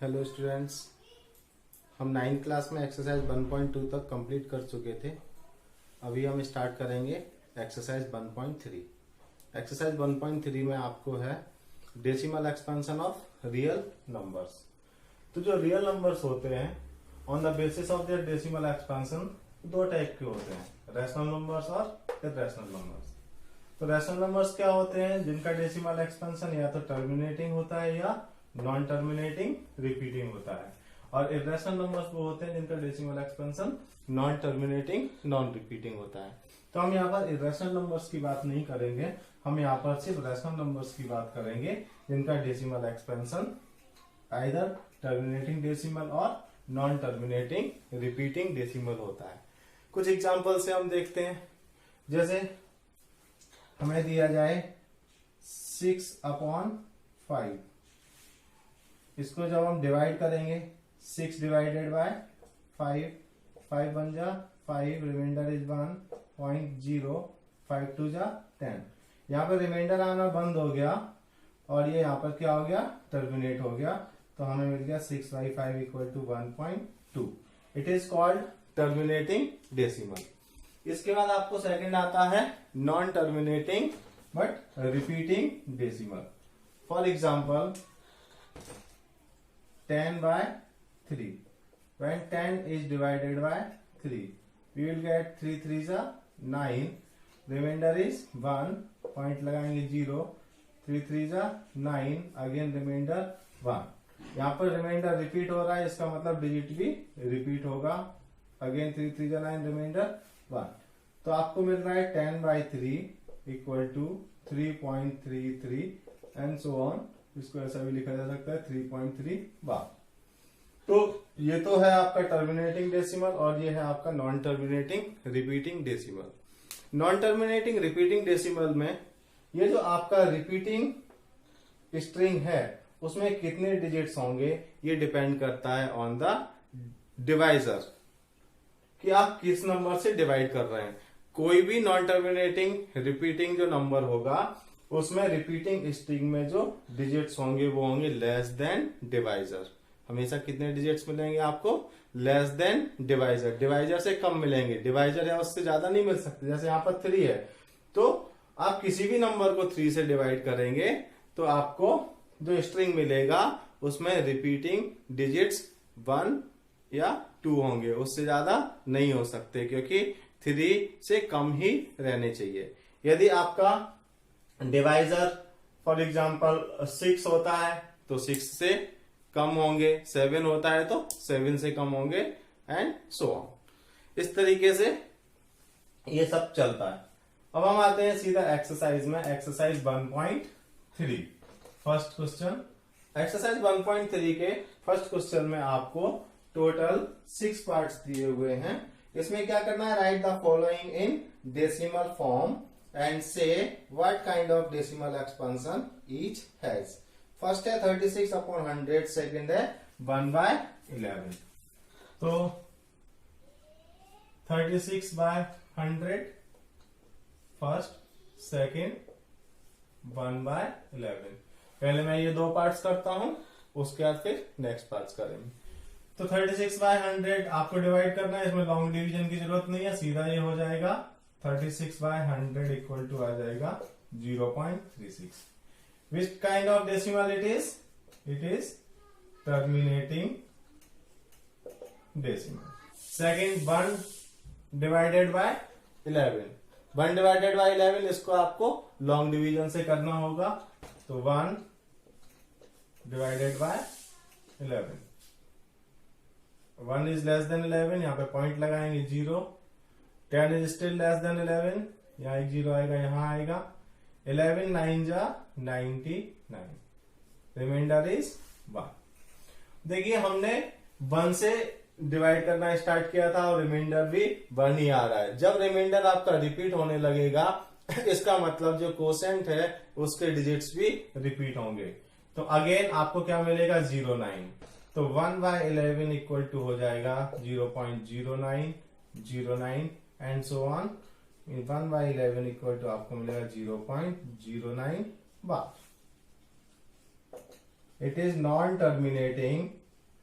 Hello students, हम 9th class में exercise 1.2 तक कंप्लीट कर चुके थे। अभी हम स्टार्ट करेंगे एक्सरसाइज 1.3। एक्सरसाइज 1.3 में आपको है decimal expansion of real numbers. तो जो रियल नंबर्स होते हैं on the basis of their decimal expansion दो टाइप के होते हैं, रैशनल नंबर्स और इर्रेशनल नंबर्स। तो रैशनल नंबर्स क्या होते हैं? जिनका डेसिमल एक्सपेंशन या तो टर्मिनेटिंग होता है या नॉन टर्मिनेटिंग रिपीटिंग होता है। और इर्रेशनल नंबर्स वो होते हैं जिनका decimal expansion non terminating non repeating होता है। तो हम यहाँ पर इर्रेशनल नंबर्स की बात नहीं करेंगे, हम यहाँ पर सिर्फ रैशनल नंबर्स की बात करेंगे जिनका decimal expansion either terminating decimal और नॉन टर्मिनेटिंग रिपीटिंग डेसिमल होता है। कुछ एग्जांपल से हम देखते हैं। जैसे हमें दिया जाए 6/5, इसको जब हम डिवाइड करेंगे 6 डिवाइडेड बाय 5, 5 बन जा 5, रिमाइंडर इज 1.0, 5 2 जा 10। यहाँ पर रिमाइंडर आना बंद हो गया और ये यहाँ पर क्या हो गया? टर्मिनेट हो गया। तो हमें मिल गया 6/5 equal to 1.2। It is called terminating decimal. इसके बाद आपको सेकंड आता है non terminating but repeating decimal. For example 10/3. When 10 is divided by 3, we will get 3 3s are 9. Remainder is 1. Point लगाएंगे 0. 3 3s are 9. Again remainder 1. यहाँ पर reminder repeat हो रहा है, इसका मतलब डिजिट भी रिपीट होगा। Again 3 3s are 9, remainder 1। तो आपको मिल रहा है 10/3 equal to 3.33 and so on. इसको ऐसा भी लिखा जा सकता है 3.3 बार। तो ये तो है आपका टर्मिनेटिंग डेसिमल और ये है आपका non terminating repeating decimal. Non terminating repeating decimal में ये जो आपका रिपीटिंग स्ट्रिंग है उसमें कितने डिजिट्स होंगे ये डिपेंड करता है ऑन द डिवाइजर, कि आप किस नंबर से डिवाइड कर रहे हैं। कोई भी नॉन टर्मिनेटिंग रिपीटिंग जो नंबर होगा उसमें रिपीटिंग स्ट्रिंग में जो डिजिट्स होंगे वो होंगे लेस देन डिवाइजर। हमेशा कितने डिजिट्स मिलेंगे आपको? Less than divisor. डिवाइजर से कम मिलेंगे, डिवाइजर है उससे ज्यादा नहीं मिल सकते। जैसे यहाँ पर 3 है तो आप किसी भी नंबर को 3 से डिवाइड करेंगे तो आपको जो स्ट्रिंग मिलेगा उसमें रिपीटिंग डिजिट्स 1 या 2 होंगे, उससे ज्यादा नहीं हो सकते, क्योंकि 3 से कम ही रहने चाहिए। यदि आपका डिवाइजर फॉर एग्जाम्पल 6 होता है तो 6 से कम होंगे, 7 होता है तो 7 से कम होंगे एंड सो ऑन। इस तरीके से ये सब चलता है। अब हम आते हैं सीधा एक्सरसाइज में। Exercise 1.3 first question. एक्सरसाइज 1.3 के फर्स्ट क्वेश्चन में आपको टोटल 6 पार्ट्स दिए हुए हैं। इसमें क्या करना है? Right the following in decimal form and say what kind of decimal expansion each has. First है 36/100, सेकंड है 1/11। तो 36/100 फर्स्ट, सेकंड 1/11। पहले मैं ये दो पार्ट्स करता हूं, उसके बाद फिर नेक्स्ट पार्ट्स करेंगे। तो 36/100 आपको डिवाइड करना है, इसमें लॉन्ग डिवीजन की जरूरत नहीं है, सीधा ये हो जाएगा 36/100 इक्वल टू आ जाएगा 0.36। Which kind of decimal it is? It is terminating decimal. Second 1 divided by 11। 1 divided by 11 इसको आपको लॉन्ग डिवीजन से करना होगा। तो 1 divided by 11, 1 is less than 11, यहाँ पे पॉइंट लगाएंगे 0। 10 इज स्टिल लेस देन 11, यहाँ एक 0 आएगा, यहाँ आएगा 11 9 जा 99, रिमाइंडर इज 1। देखिए हमने 1 से डिवाइड करना स्टार्ट किया था और रिमाइंडर भी 1 ही आ रहा है। जब रिमाइंडर आपका रिपीट होने लगेगा इसका मतलब जो कोसेंट है उसके डिजिट्स भी रिपीट होंगे। तो अगेन आपको क्या मिलेगा? 09। तो 1/11 इक्वल टू हो जाएगा 0.09, 09 and so on. 1/11 equal to आपको मिलेगा 0.09 bar. It is non-terminating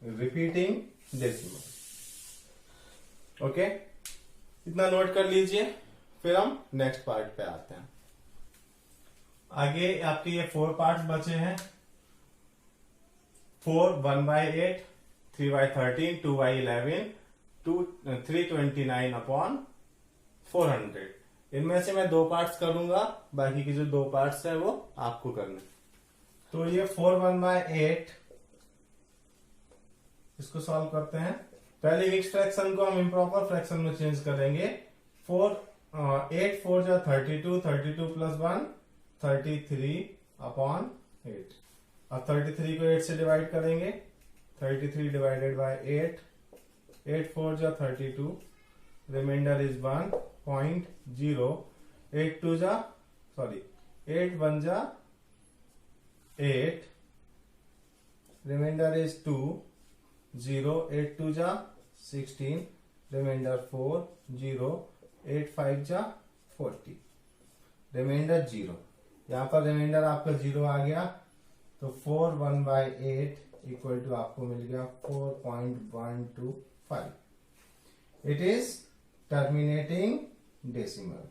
repeating decimal. Okay, इतना नोट कर लीजिए, फिर हम नेक्स्ट पार्ट पे आते हैं। आगे आपके ये 4 पार्ट्स बचे हैं। 4 1/8, 3/13, 2/11, 329/400। इनमें से मैं 2 पार्ट्स करूंगा, बाकी के जो 2 पार्ट्स है वो आपको करने। तो ये 4 1/8 इसको सॉल्व करते हैं। पहले मिक्स फ्रैक्शन को हम इम्प्रॉपर फ्रैक्शन में चेंज करेंगे। 8 4 जा 32, 32 + 1 33/8। अब 33 को 8 से डिवाइड करेंगे। 33 / 8, 8 4 जा 32, रिमाइंडर इज 1.0, 8 1 जा 8, रिमाइंडर इज 2, 0, 8 2 जा 16, रिमाइंडर 4, 0, 8 5 जा 40, रिमाइंडर 0। यहाँ पर रिमाइंडर आपका 0 आ गया, तो 4 1/8 इक्वल टू आपको मिल गया 4.125। It is terminating decimal.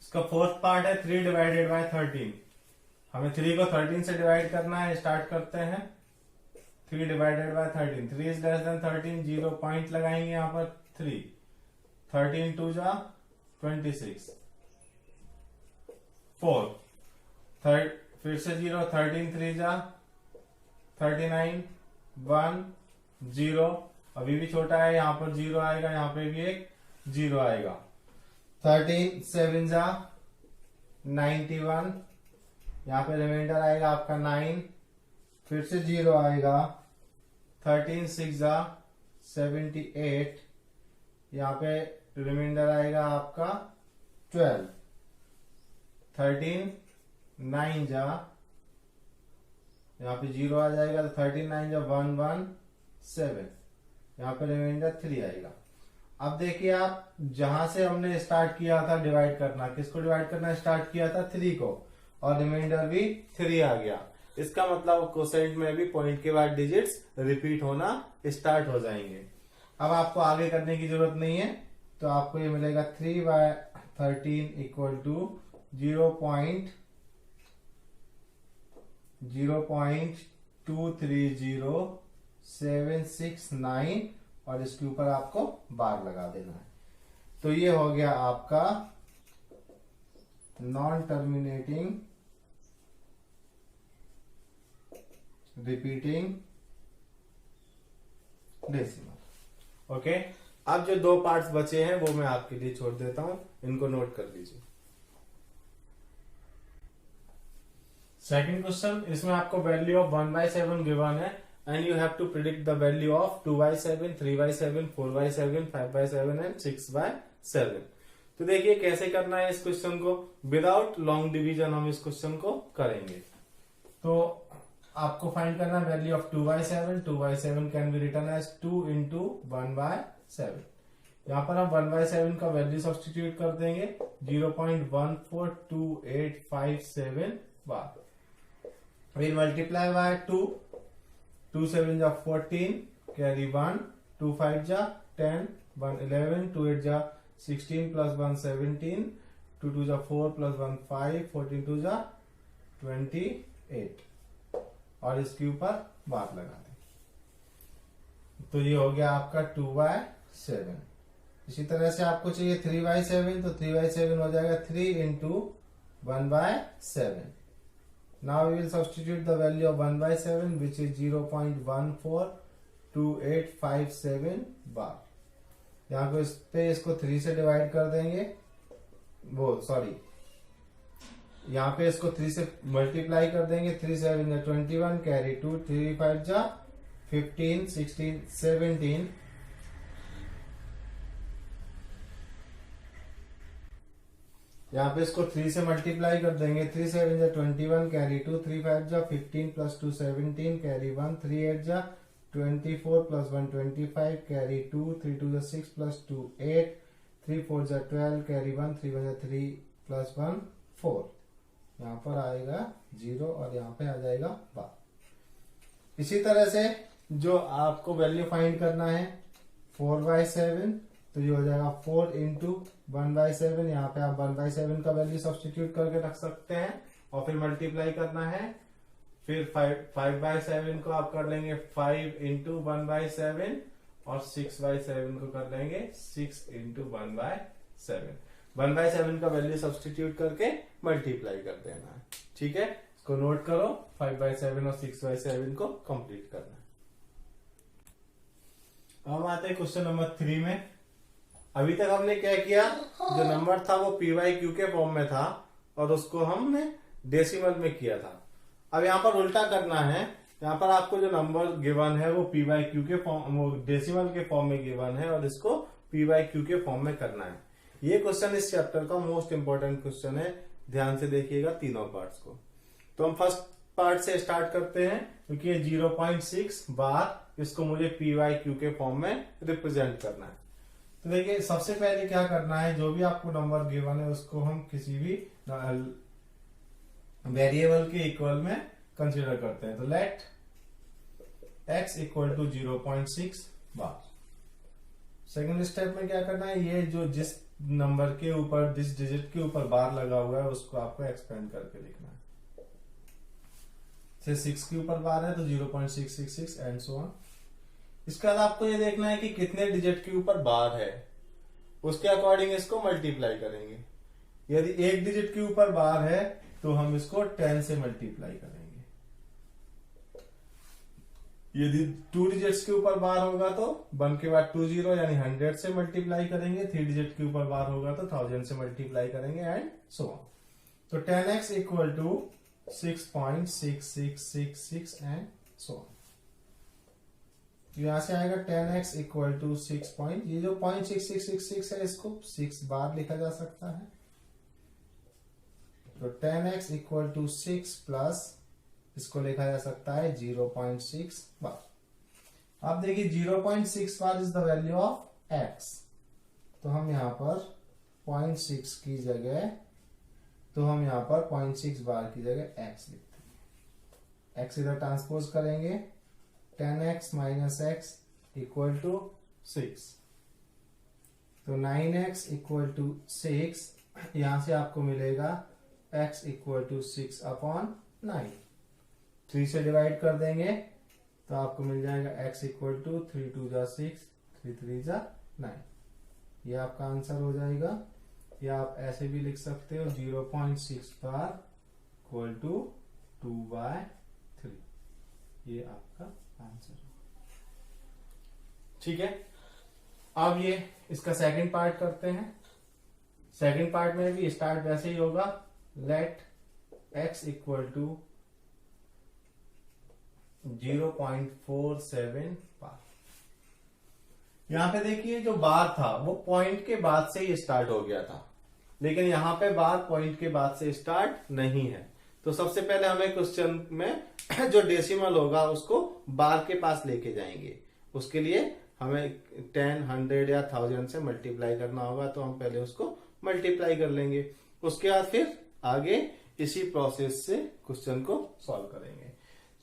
इसका फोर्थ पार्ट है 3 / 13। हमें 3 को 13 से डिवाइड करना है। स्टार्ट करते हैं। 3 / 13, 3 इज लेस देन 13, 0 पॉइंट लगाएंगे यहाँ पर 3, 13 2 जा 26, 4, फिर से 0, 13 3 जा 39, 1 0, अभी भी छोटा है, यहाँ पर 0 आएगा, यहाँ पे भी एक 0 आएगा। 13 7 जा 91, यहाँ पे रिमाइंडर आएगा आपका 9, फिर से 0 आएगा। 13 6 जा 78, यहाँ पे रिमाइंडर आएगा आपका 12। 13 9 जा, यहाँ पे 0 आ जाएगा, तो 13 9 जा 117, यहाँ पे रिमाइंडर 3 आएगा। अब देखिए आप, जहां से हमने स्टार्ट किया था डिवाइड करना, किसको डिवाइड करना स्टार्ट किया था? 3 को, और रिमाइंडर भी 3 आ गया। इसका मतलब कोसेंट में भी पॉइंट के बाद डिजिट्स रिपीट होना स्टार्ट हो जाएंगे। अब आपको आगे करने की जरूरत नहीं है, तो आपको ये मिलेगा 3/13 इक्वल टू 0.230769, और इसके ऊपर आपको बार लगा देना है। तो ये हो गया आपका non terminating repeating decimal. Okay, अब जो 2 पार्ट्स बचे हैं वो मैं आपके लिए छोड़ देता हूं, इनको नोट कर लीजिए। सेकंड क्वेश्चन, इसमें आपको वैल्यू ऑफ 1/7 गिवन है, and you have to predict the value of 2/7, 3/7, 4/7, 5/7 and 6/7। तो देखिए कैसे करना है इस क्वेश्चन को। विदाउट लॉन्ग डिवीजन हम इस क्वेश्चन को करेंगे। तो आपको फाइंड करना value of 2/7। 2/7 can be written as 2 into 1/7। यहाँ पर हम 1/7 का वैल्यू सब्सटीट्यूट कर देंगे 0.142857 बार। We'll multiply by 2, 2 7 जा 14, carry 1, 2 5 जा 10, 1 11, 2 8 जा 16 plus 1 17, 2 2 जा 4 plus 1 5, 14 2 जा 28, और इसके ऊपर बार लगा दें। तो ये हो गया आपका 2/7। इसी तरह से आपको चाहिए 3/7, तो 3/7 हो जाएगा 3 into 1/7। Now we will substitute the value of 1/7, which is 0.142857 बार। यहाँ पे इसको 3 से डिवाइड कर देंगे, यहाँ पे इसको 3 से मल्टीप्लाई कर देंगे। 3 7 जा 21, कैरी 2, 3 5 जा 15, 16 17, यहाँ पे इसको 3 से मल्टीप्लाई कर देंगे। 3 7 जा 21, कैरी 2, 3 5 जा 15 plus 2 17, कैरी 1, 3 8 जा 24 plus 1 25, कैरी 2, 3 2 जा 6 plus 2 8, 3 4 जा 12, कैरी 1, 3 1 जा 3 प्लस 1 4, यहाँ पर आएगा 0 और यहाँ पे आ जाएगा 12। इसी तरह से जो आपको वैल्यू फाइंड करना है 4/7, तो ये हो जाएगा 4 इंटू 1/7, यहाँ पे आप 1/7 का वैल्यू सब्सटीट्यूट करके रख सकते हैं और फिर मल्टीप्लाई करना है। फिर 5/7 को आप कर लेंगे 5 इंटू 1/7 और 6/7 को कर लेंगे 6 इंटू 1/7। 1/7 का वैल्यू सब्सटीट्यूट करके मल्टीप्लाई कर देना है। ठीक है, इसको नोट करो, 5/7 और 6/7 को कंप्लीट करना है। अब आते हैं क्वेश्चन नंबर 3 में। अभी तक हमने क्या किया, जो नंबर था वो PYQ के फॉर्म में था और उसको हमने डेसिमल में किया था। अब यहाँ पर उल्टा करना है, यहाँ पर आपको जो नंबर गिवन है वो PYQ के फॉर्म, वो डेसिमल के फॉर्म में गिवन है और इसको PYQ के फॉर्म में करना है। ये क्वेश्चन इस चैप्टर का मोस्ट इंपोर्टेंट क्वेश्चन है, ध्यान से देखिएगा तीनों पार्ट्स को। तो हम फर्स्ट पार्ट से स्टार्ट करते हैं, क्योंकि ये 0.6 बार इसको मुझे PYQ के फॉर्म में रिप्रेजेंट करना है। तो देखिए सबसे पहले क्या करना है, जो भी आपको नंबर गिवन है उसको हम किसी भी वेरिएबल के इक्वल में कंसीडर करते हैं। तो let x equal to 0.6 bar. Second step में क्या करना है, ये जो जिस नंबर के ऊपर, जिस डिजिट के ऊपर बार लगा हुआ है उसको आपको एक्सपेंड करके लिखना है। से 6 के ऊपर बार है तो 0.666 एंड सो ऑन। इसके बाद आपको ये देखना है कि कितने डिजिट के ऊपर बार है, उसके अकॉर्डिंग इसको मल्टीप्लाई करेंगे। यदि एक डिजिट के ऊपर बार है तो हम इसको 10 से मल्टीप्लाई करेंगे। यदि 2 डिजिट्स के ऊपर बार होगा तो 1 के बाद 20 यानी 100 से मल्टीप्लाई करेंगे। 3 डिजिट के ऊपर बार होगा तो 1000 से मल्टीप्लाई करेंगे एंड सो ऑन। तो 10x equal to 6.6666 and so on. यहां से आएगा 10x इक्वल टू 6 पॉइंट, ये जो 0.6666 है इसको 6 बार लिखा जा सकता है। तो 10x इक्वल टू 6 प्लस इसको लिखा जा सकता है 0.6 बार। अब देखिए 0.6 बार is the value of x, तो हम यहां पर 0.6 की जगह, तो हम यहां पर 0.6 बार की जगह x लिखते हैं। x इधर ट्रांसपोज करेंगे, 10x minus x equal to 6, तो 9x इक्वल टू 6, यहां से आपको मिलेगा x इक्वल टू 6 अपॉन 9। 3 से डिवाइड कर देंगे तो आपको मिल जाएगा x इक्वल टू 3 2 जा 6, 3 3 जा 9। ये आपका आंसर हो जाएगा। या आप ऐसे भी लिख सकते हो 0.6 बार इक्वल टू 2/3, ये आपका आंसर। ठीक है, अब ये इसका सेकंड पार्ट करते हैं। सेकंड पार्ट में भी स्टार्ट वैसे ही होगा, लेट x इक्वल टू 0.47 बार। यहां पे देखिए जो बार था वो पॉइंट के बाद से ही स्टार्ट हो गया था, लेकिन यहां पे बार पॉइंट के बाद से स्टार्ट नहीं है। तो सबसे पहले हमें क्वेश्चन में जो डेसिमल होगा उसको बार के पास लेके जाएंगे। उसके लिए हमें 10, 100 या 1000 से मल्टीप्लाई करना होगा, तो हम पहले उसको मल्टीप्लाई कर लेंगे। उसके बाद फिर आगे इसी प्रोसेस से क्वेश्चन को सॉल्व करेंगे।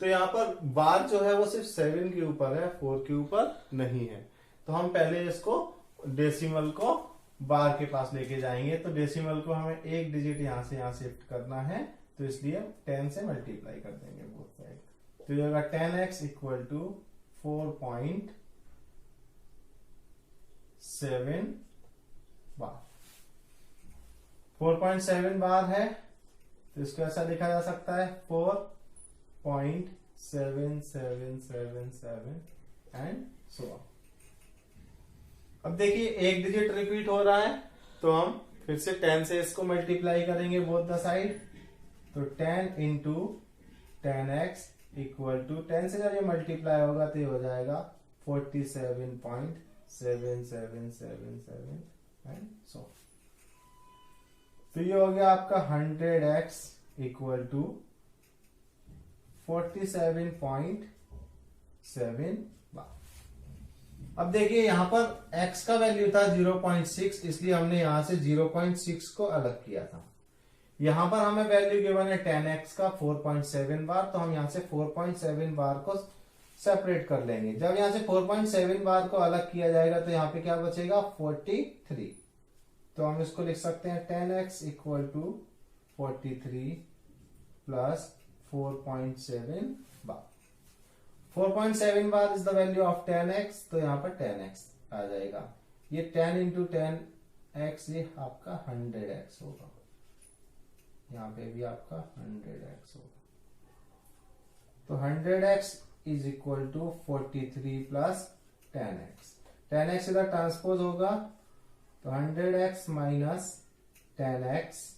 तो यहाँ पर बार जो है वो सिर्फ 7 के ऊपर है, 4 के ऊपर नहीं है। तो हम पहले इसको डेसिमल को बार के पास लेके जाएंगे। तो डेसिमल को हमें एक डिजिट यहां से यहां शिफ्ट करना है, तो इसलिए 10 से मल्टीप्लाई कर देंगे बोथ साइड। तो ये होगा 10x इक्वल टू 4.7 बार। 4.7 बार है तो इसको ऐसा लिखा जा सकता है 4.7777 एंड सो ऑन। अब देखिए एक डिजिट रिपीट हो रहा है, तो हम फिर से 10 से इसको मल्टीप्लाई करेंगे बोथ द साइड। तो 10 इंटू 10x इक्वल टू 10 से जब ये मल्टीप्लाई होगा तो ये हो जाएगा 47.7777 एंड सो। तो ये हो गया आपका 100x इक्वल टू 47.7 बार। अब देखिए यहां पर x का वैल्यू था 0.6, इसलिए हमने यहां से 0.6 को अलग किया था। यहां पर हमें वैल्यू गिवन है 10x का 4.7 बार, तो हम यहां से 4.7 बार को सेपरेट कर लेंगे। जब यहां से 4.7 बार को अलग किया जाएगा तो यहाँ पे क्या बचेगा 43। तो हम इसको लिख सकते हैं 10x equal to 43 plus 4.7 bar. 4.7 bar is the value of 10x, तो यहाँ पर 10x आ जाएगा। ये 10 इंटू 10x ये आपका 100x होगा, यहाँ पे भी आपका 100x होगा। तो 100x is equal to 43 plus 10x। 10x इधर ट्रांसपोज होगा तो 100x minus 10x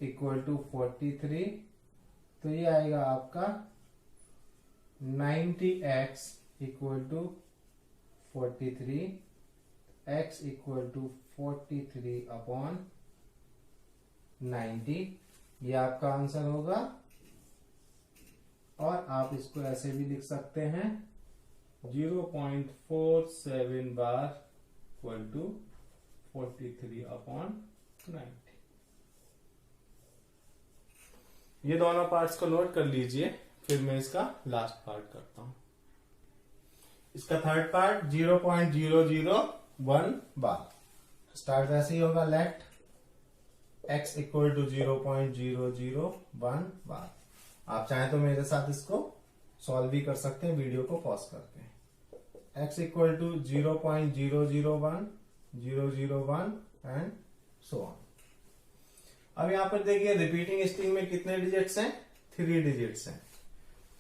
equal to 43, तो ये आएगा आपका 90x equal to 43, x equal to 43 upon 90, ये आपका आंसर होगा। और आप इसको ऐसे भी लिख सकते हैं 0.47 बार इक्वल टू 43 अपॉन 90। ये दोनों पार्ट्स को नोट कर लीजिए, फिर मैं इसका लास्ट पार्ट करता हूं। इसका थर्ड पार्ट 0.001 बार। स्टार्ट ऐसे ही होगा, लेट x इक्वल टू 0.001 बार। आप चाहें तो मेरे साथ इसको सॉल्व भी कर सकते हैं वीडियो को पॉज करके। x equal to 0.001 and so on. अब यहां पर देखिए रिपीटिंग स्ट्रिंग में कितने डिजिट्स हैं, 3 डिजिट्स हैं।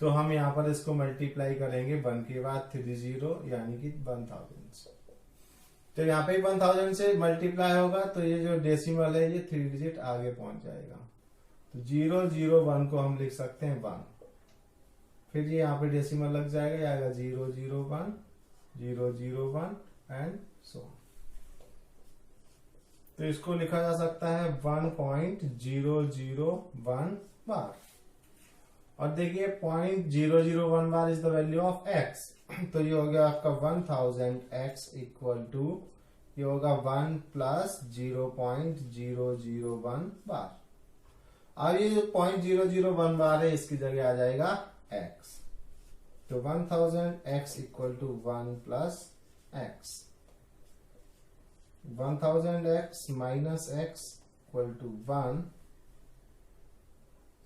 तो हम यहां पर इसको मल्टीप्लाई करेंगे 1 के बाद 30 यानी कि 1000। तो यहाँ पे 1000 से मल्टीप्लाई होगा तो ये जो डेसिमल है ये 3 डिजिट आगे पहुंच जाएगा। तो 001 को हम लिख सकते हैं 1, फिर ये यहाँ पे डेसिमल लग जाएगा, ये आएगा 001 001 एंड सो। तो इसको लिखा जा सकता है 1.001 बार। और देखिए 0.001 बार is the value of x, तो ये हो गया आपका 1000x इक्वल टू ये होगा 1 प्लस 0.001 बार। अब ये जो 0.001 बार है इसकी जगह आ जाएगा x, तो 1000x equal to 1 plus x। 1000x minus x equal to 1,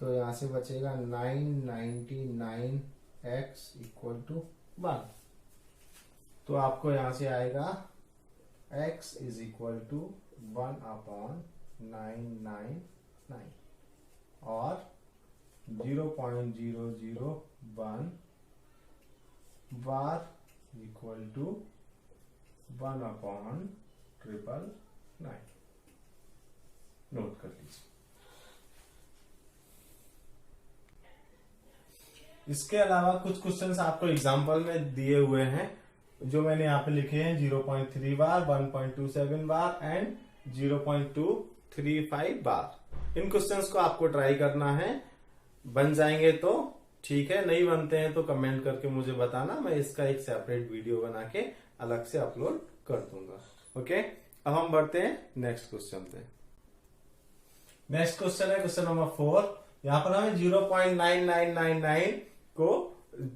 तो यहां से बचेगा 999x इक्वल टू 1। तो आपको यहां से आएगा x is equal to 1 upon 999 और 0.001 bar equal to 1 upon 999। Note कर लीजिए। इसके अलावा कुछ क्वेश्चंस आपको एग्जांपल में दिए हुए हैं जो मैंने यहाँ पे लिखे हैं 0.3 बार, 1.27 बार एंड 0.235 बार। इन क्वेश्चंस को आपको ट्राई करना है, बन जाएंगे तो ठीक है, नहीं बनते हैं तो कमेंट करके मुझे बताना, मैं इसका एक सेपरेट वीडियो बना के अलग से अपलोड कर दूंगा। ओके, अब हम बढ़ते हैं नेक्स्ट क्वेश्चन पे। नेक्स्ट क्वेश्चन है क्वेश्चन नंबर 4। यहाँ पर हमें 0.9999 को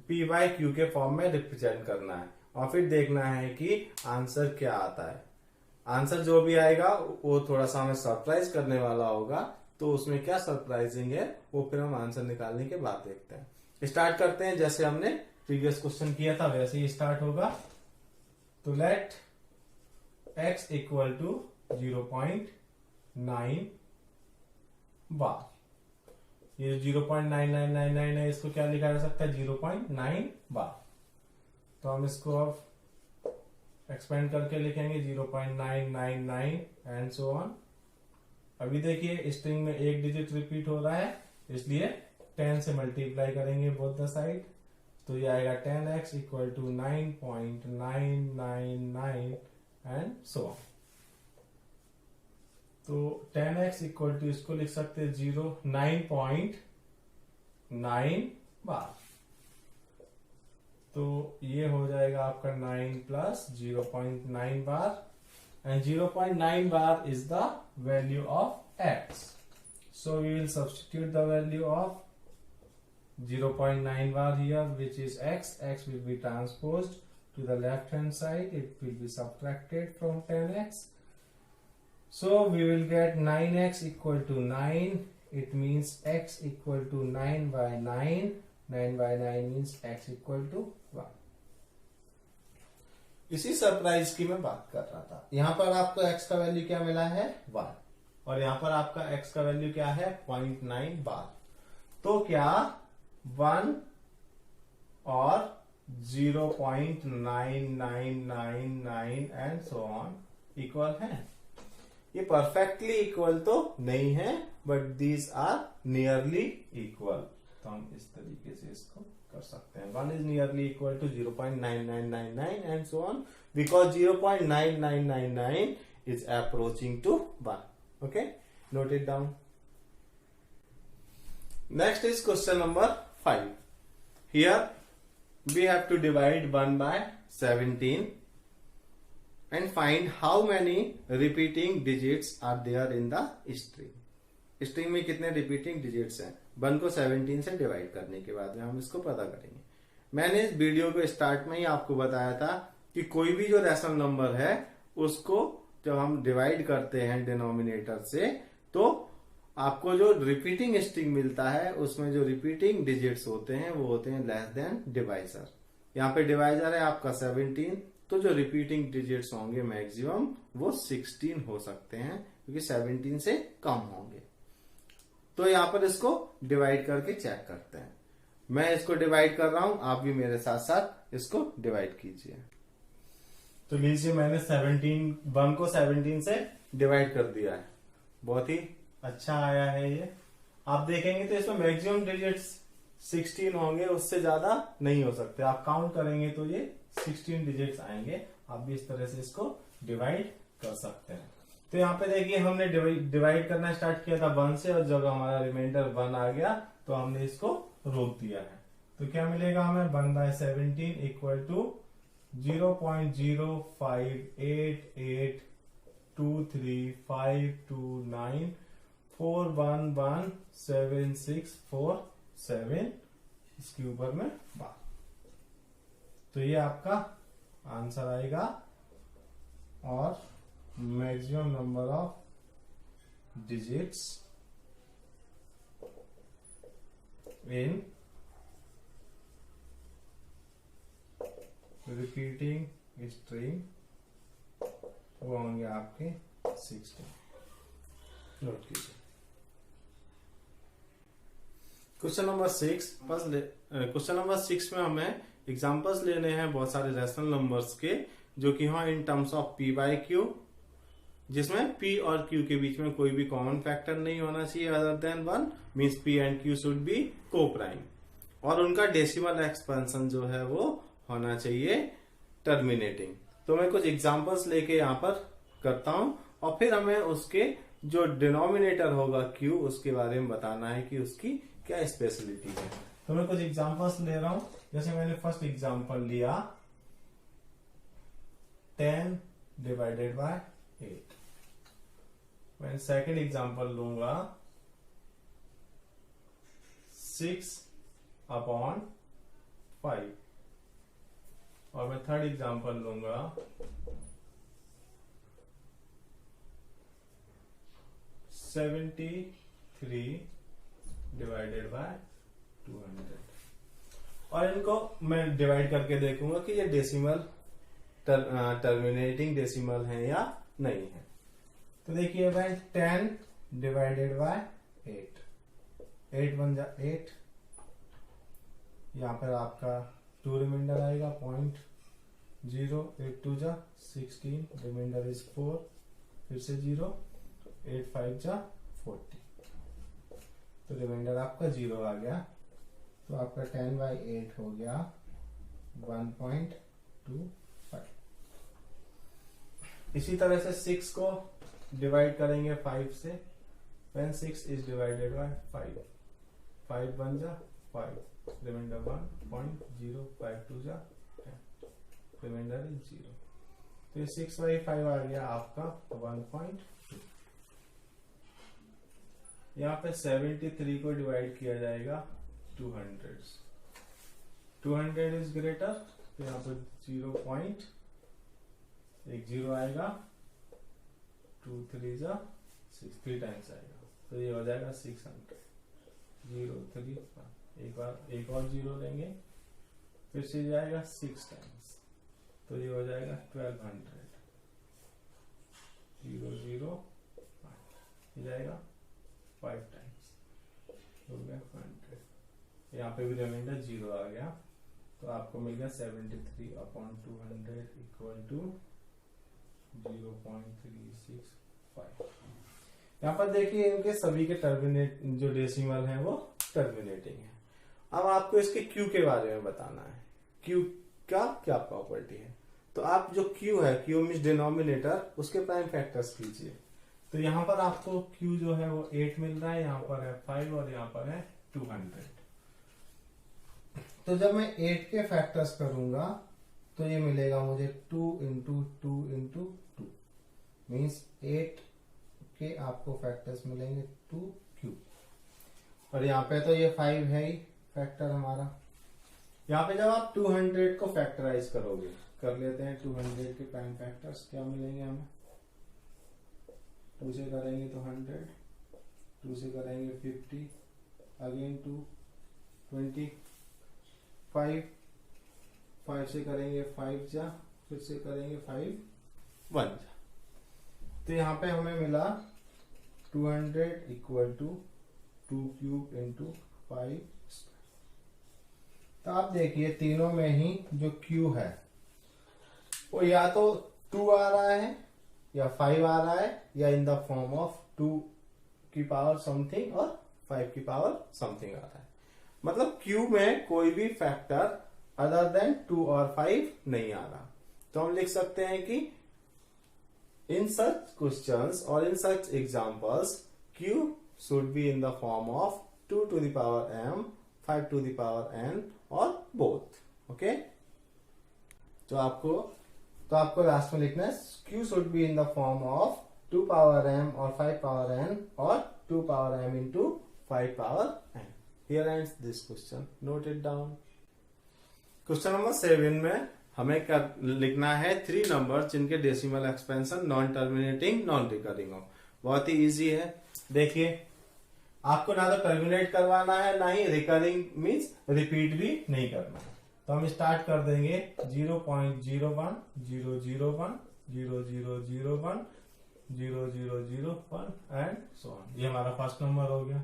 पी बाई क्यू के फॉर्म में रिप्रेजेंट करना है और फिर देखना है कि आंसर क्या आता है। आंसर जो भी आएगा वो थोड़ा सा हमें सरप्राइज करने वाला होगा, तो उसमें क्या सरप्राइजिंग है वो फिर हम आंसर निकालने के बाद देखते हैं। स्टार्ट करते हैं, जैसे हमने प्रीवियस क्वेश्चन किया था वैसे ही स्टार्ट होगा। तो लेट x इक्वल टू 0.9 बार। ये 0.9999 है, इसको क्या लिखा जा सकता है 0.9 बार। तो हम इसको अब एक्सपेंड करके लिखेंगे 0.999 एंड सो ऑन। अभी देखिए स्ट्रिंग में एक डिजिट रिपीट हो रहा है, इसलिए 10 से मल्टीप्लाई करेंगे बोथ द साइड, तो ये आएगा 10x equal to 9.999 and so on. तो 10x इक्वल टू इसको लिख सकते हैं 9.9 बार। तो ये हो जाएगा आपका 9 plus 0.9 bar and 0.9 bar is the value of x. So we will substitute the value of 0.9 bar here, which is x. X will be transposed to the left hand side. It will be subtracted from 10x. So we will get 9x equal to 9. It means x equal to 9 by 9. 9 by 9 means x equal to 1. इसी surprise की मैं बात कर रहा था. यहां पर आपको x का वैल्यू क्या मिला है 1 और यहां पर आपका x का वैल्यू क्या है 0.9 बार. तो क्या 1 और 0.9999 एंड सो ऑन इक्वल है. ये परफेक्टली इक्वल तो नहीं है, but these are nearly equal. तो हम इस तरीके से इसको कर सकते हैं. 1 is nearly equal to 0.9999 and so on, because 0.9999 is approaching to 1. Okay, note it down. Next is question number 5. Here we have to divide 1 by 17 and find how many repeating digits are there in the string. String में कितने repeating digits हैं 1 को 17 से divide करने के बाद में हम इसको पता करेंगे. मैंने इस वीडियो को स्टार्ट में ही आपको बताया था कि कोई भी जो रैशनल नंबर है उसको जब हम डिवाइड करते हैं डिनोमिनेटर से, तो आपको जो रिपीटिंग स्ट्रिंग मिलता है उसमें जो रिपीटिंग डिजिट्स होते हैं वो होते हैं लेस देन डिवाइजर. यहाँ पे डिवाइजर है आपका 17, तो जो रिपीटिंग डिजिट्स होंगे मैक्सिमम वो 16 हो सकते हैं, क्योंकि 17 से कम होंगे. तो यहाँ पर इसको डिवाइड करके चेक करते हैं. मैं इसको डिवाइड कर रहा हूं, आप भी मेरे साथ साथ इसको डिवाइड कीजिए. तो लीजिए मैंने 1 को 17 से डिवाइड कर दिया है. बहुत ही अच्छा आया है ये. आप देखेंगे तो इसमें मैक्सिमम डिजिट्स 16 होंगे, उससे ज्यादा नहीं हो सकते. आप काउंट करेंगे तो ये 16 डिजिट्स आएंगे. आप भी इस तरह से इसको डिवाइड कर सकते हैं. तो यहाँ पे देखिए हमने डिवाइड करना स्टार्ट किया था 1 से, और जब हमारा रिमाइंडर 1 आ गया तो हमने इसको रोक दिया है. तो क्या मिलेगा हमें 1 by 17 इक्वल टू 0.058823529411764 इसके ऊपर में बार. तो ये आपका आंसर आएगा. और maximum number of digits in repeating string वो होंगे आपके 16. नोट कीजिए. Question number 6. क्वेश्चन नंबर 6 में हमें एग्जांपल्स लेने हैं बहुत सारे रैशनल नंबर्स के, जो कि हाँ in terms of p by Q, जिसमें p और q के बीच में कोई भी कॉमन फैक्टर नहीं होना चाहिए other than 1, means p and q should be को प्राइम, और उनका डेसिमल एक्सपेंशन जो है वो होना चाहिए टर्मिनेटिंग. तो मैं कुछ एग्जांपल्स लेके यहाँ पर करता हूं, और फिर हमें उसके जो डिनोमिनेटर होगा q उसके बारे में बताना है कि उसकी क्या स्पेशलिटी है. तो मैं कुछ एग्जांपल्स ले रहा हूं. जैसे मैंने फर्स्ट एग्जांपल लिया 10 डिवाइडेड बाय 8. मैं सेकंड एग्जांपल लूंगा 6/5, और मैं थर्ड एग्जांपल लूंगा 73 डिवाइडेड बाय 200. और इनको मैं डिवाइड करके देखूंगा कि ये डेसिमल टर्मिनेटिंग डेसिमल है या नहीं है. तो देखिए भाई 10 डिवाइडेड बाय 8, 8 बन जा 8. यहाँ पर आपका 2 रिमाइंडर आएगा 0.0, 8 2 जा 16, रिमाइंडर इज 4, फिर से 0, 8 5 जा 40. तो रिमाइंडर आपका 0 आ गया. तो आपका 10 by 8 हो गया 1.25. इसी तरह से 6 को डिवाइड करेंगे 5 से. when 6 is divided by 5, 5 बन जा 5, रिमाइंडर 1.0, 5 2 जा 10, रिमाइंडर इज 0. तो ये 6/5 आ गया आपका 1.2. यहाँ पे 73 को डिवाइड किया जाएगा 200, 200 इज ग्रेटर, तो यहाँ पर 0.10 आएगा, 2 3 जा 6, 3 टाइम्स आएगा, तो ये हो जाएगा 600, 0 3 एक और 0 लेंगे, फिर से जाएगा 6 टाइम्स, तो ये हो जाएगा 1200, 0 0 5 जाएगा 5 टाइम्स, हो गया 100। यहाँ पे भी रिमाइंडर 0 आ गया, तो आपको मिल गया 73/200 इक्वल टू 0.365। यहाँ पर देखिए इनके सभी के टर्मिनेट जो डेसिमल हैं वो टर्मिनेटिंग है। अब आपको इसके क्यू के बारे में बताना है, क्यू का क्या प्रॉपर्टी है। तो आप जो क्यू है, क्यू मीन्स डिनोमिनेटर, उसके प्राइम फैक्टर्स कीजिए। तो यहाँ पर आपको क्यू जो है वो 8 मिल रहा है, यहाँ पर है 5 और यहाँ पर है 200। तो जब मैं 8 के फैक्टर्स करूंगा तो ये मिलेगा मुझे 2 इंटू 2 इंटू 2 मीन्स 8 के आपको फैक्टर्स मिलेंगे 2 क्यू। और यहाँ पे तो ये 5 है ही फैक्टर हमारा। यहाँ पे जब आप 200 को फैक्टराइज करोगे, कर लेते हैं 200 के प्राइम फैक्टर्स, क्या मिलेंगे हमें। 2 से करेंगे तो 100, 2 से करेंगे 50, अगेन 2 20, 5 से करेंगे 5 जा, फिर से करेंगे 5 1 जा। तो यहाँ पे हमें मिला 200 इक्वल टू 2 क्यूब इंटू 5। तो आप देखिए तीनों में ही जो क्यू है वो या तो 2 आ रहा है या 5 आ रहा है, या इन द फॉर्म ऑफ 2 की पावर समथिंग और 5 की पावर समथिंग आ रहा है। मतलब क्यू में कोई भी फैक्टर अदर देन 2 और 5 नहीं आ रहा। तो हम लिख सकते हैं कि इन सच क्वेश्चंस और in such examples q should be in the form of 2 to the power m, 5 to the power n और बोथ। ओके, तो आपको लास्ट में लिखना है Q should be in the form of 2 power m और 5 power n और 2 power m into 5 power n। Here ends this question. Note it down. Question number 7 में हमें क्या लिखना है, 3 नंबर जिनके decimal expansion non terminating non recurring हो। बहुत ही इजी है। देखिए आपको ना तो टर्मिनेट करवाना है, ना ही रिकरिंग मीन्स रिपीट भी नहीं करना है। तो हम स्टार्ट कर देंगे 0.01 001 0001 0001 0001 एंड सो ऑन। ये हमारा फर्स्ट नंबर हो गया।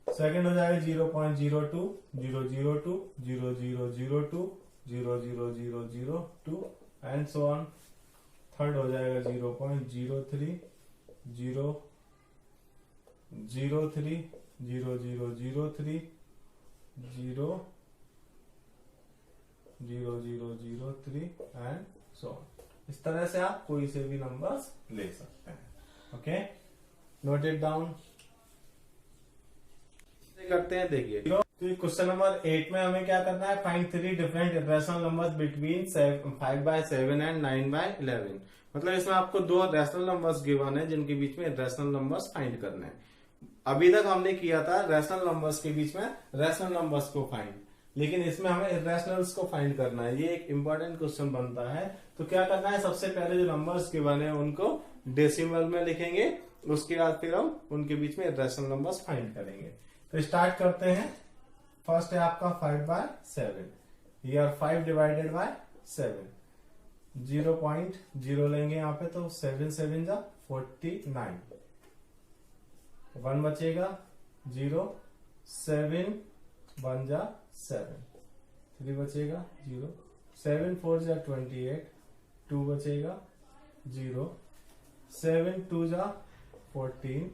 सेकंड हो जाएगा 0.02 002 0002 00002 एंड सो ऑन। थर्ड हो जाएगा 0.03 003 0003 0003 एंड सो ऑन। इस तरह से आप कोई से भी नंबर्स ले सकते हैं। Okay, note it down. करते हैं, देखिए तो क्वेश्चन नंबर 8 में हमें क्या करना है, find 3 different irrational numbers between 5/7 and 9/11। मतलब इसमें आपको 2 रैशनल नंबर्स गिवन है जिनके बीच में रैशनल नंबर्स फाइंड करने हैं। अभी तक हमने किया था रैशनल नंबर्स के बीच में रैशनल नंबर्स को फाइंड, लेकिन इसमें हमें इरेशनल्स को फाइंड करना है। ये एक इंपॉर्टेंट क्वेश्चन बनता है। तो क्या करना है, सबसे पहले जो नंबर्स गिवन है उनको डेसिमल में लिखेंगे, उसके बाद फिर हम उनके बीच में इरेशनल नंबर्स फाइंड करेंगे। तो स्टार्ट करते हैं। फर्स्ट है आपका 5/7, हियर 5 डिवाइडेड बाय 7, 0.0 लेंगे यहाँ पे, तो 7 7 जा 49, 1 बचेगा 0, 7 1 जा 7, 3 बचेगा 0, 7 4 जा 28, 2 बचेगा 0, 7 2 जा 14,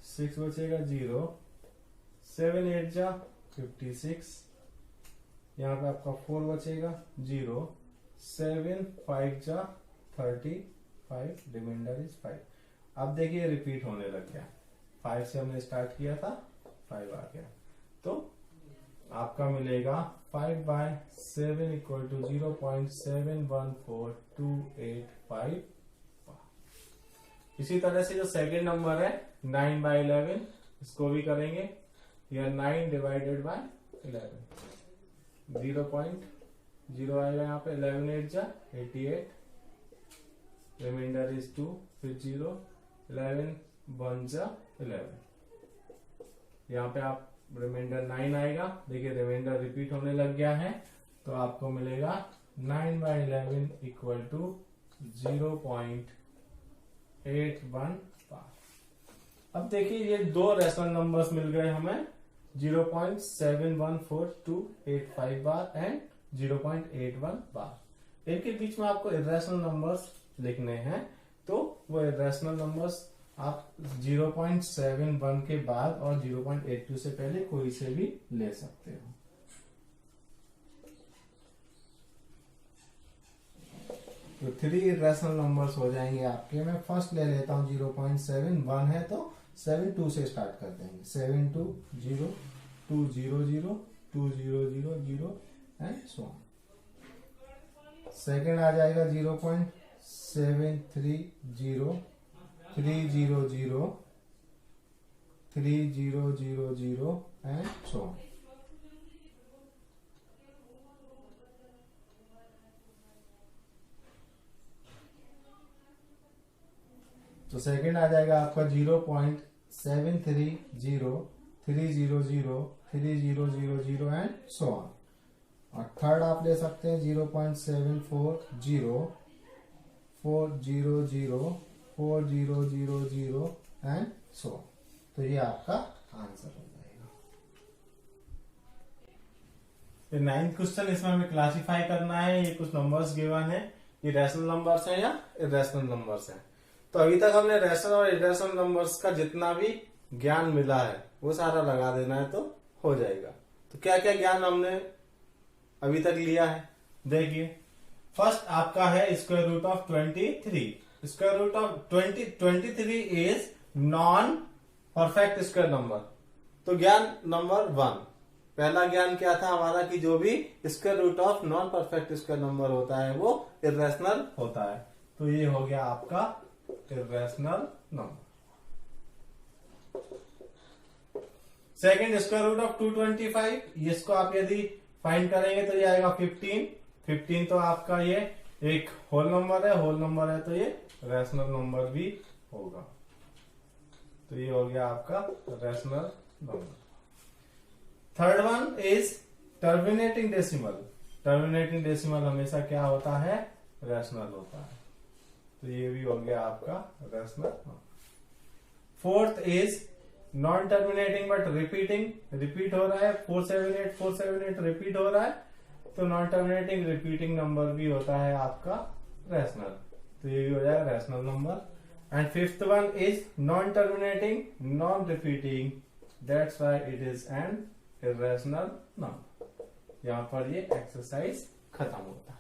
6 बचेगा 0, 7 8 जा 56, यहाँ पे आपका 4 बचेगा 0, 7 5 जा 35, रिमाइंडर इज 5। अब देखिए रिपीट होने लग गया, 5 से हमने स्टार्ट किया था, 5 आ गया। तो आपका मिलेगा 5/7 इक्वल टू 0.714285। इसी तरह से जो सेकेंड नंबर है 9/11, इसको भी करेंगे। यह 9 डिवाइडेड बाय 11, 0.0 आएगा यहाँ पे। 11 8 जा 88, रिमाइंडर इज 2, फिर 0, 11 1 जा 11, यहाँ पे आप रिमाइंडर 9 आएगा। देखिए रिमाइंडर रिपीट होने लग गया है, तो आपको मिलेगा 9/11 इक्वल टू 0.815। अब देखिए ये दो रेशनल नंबर्स मिल गए हमें, 0.714285 बार एंड 0.81 बार। इनके बीच में आपको इरेशनल नंबर्स लिखने हैं, तो वो इरेशनल नंबर्स आप 0.71 के बाद और 0.82 से पहले कोई से भी ले सकते हो। तो 3 इरेशनल नंबर्स हो जाएंगे आपके। मैं फर्स्ट ले लेता हूं 0.71 है तो 72 से स्टार्ट कर देंगे। 720 200 2000 एंड सो ऑन। सेकेंड आ जाएगा 0.730 300 3000 एंड सो ऑन। तो सेकंड आ जाएगा आपका 0.730 300 3000 एंड सो ऑन। और थर्ड आप ले सकते हैं 0.740 400 4000 एंड सो ऑन। तो ये आपका आंसर हो जाएगा। ये 9th क्वेश्चन, इसमें हमें क्लासिफाई करना है। ये कुछ नंबर्स गिवन है, ये रैशनल नंबर्स हैं या इरेशनल नंबर्स हैं। तो अभी तक हमने रैशनल और इरेशनल नंबर्स का जितना भी ज्ञान मिला है वो सारा लगा देना है तो हो जाएगा। तो क्या क्या ज्ञान हमने अभी तक लिया है, देखिए। फर्स्ट आपका है square root of 23। Square root of 23 is non perfect square number. तो ज्ञान नंबर 1, पहला ज्ञान क्या था हमारा कि जो भी square root of non perfect square number होता है वो इरेशनल होता है। तो ये हो गया आपका irrational number. Second square root of 225, इसको आप यदि फाइंड करेंगे तो ये आएगा 15। तो आपका ये एक होल नंबर है, तो ये रैशनल नंबर भी होगा। तो ये हो गया आपका rational number. Third one is terminating decimal. Terminating decimal हमेशा क्या होता है, रैशनल होता है। तो ये भी हो गया आपका rational number. Fourth is non terminating but repeating, repeat हो रहा है। 478 रिपीट हो रहा है, तो नॉन टर्मिनेटिंग रिपीटिंग नंबर भी होता है आपका रैशनल। तो ये भी हो जाएगा rational number. And fifth one is non terminating non repeating, that's why it is an irrational number. यहां पर ये एक्सरसाइज खत्म होता है।